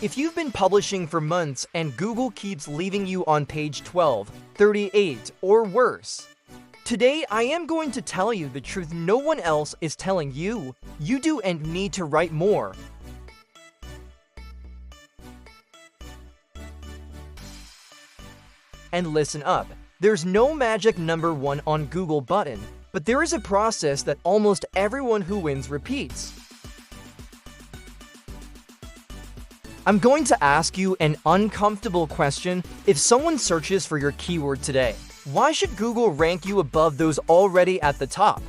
If you've been publishing for months and Google keeps leaving you on page 12, 38, or worse, today I am going to tell you the truth no one else is telling you. You do and need to write more. And listen up, there's no magic number 1 on Google button, but there is a process that almost everyone who wins repeats. I'm going to ask you an uncomfortable question. If someone searches for your keyword today, why should Google rank you above those already at the top?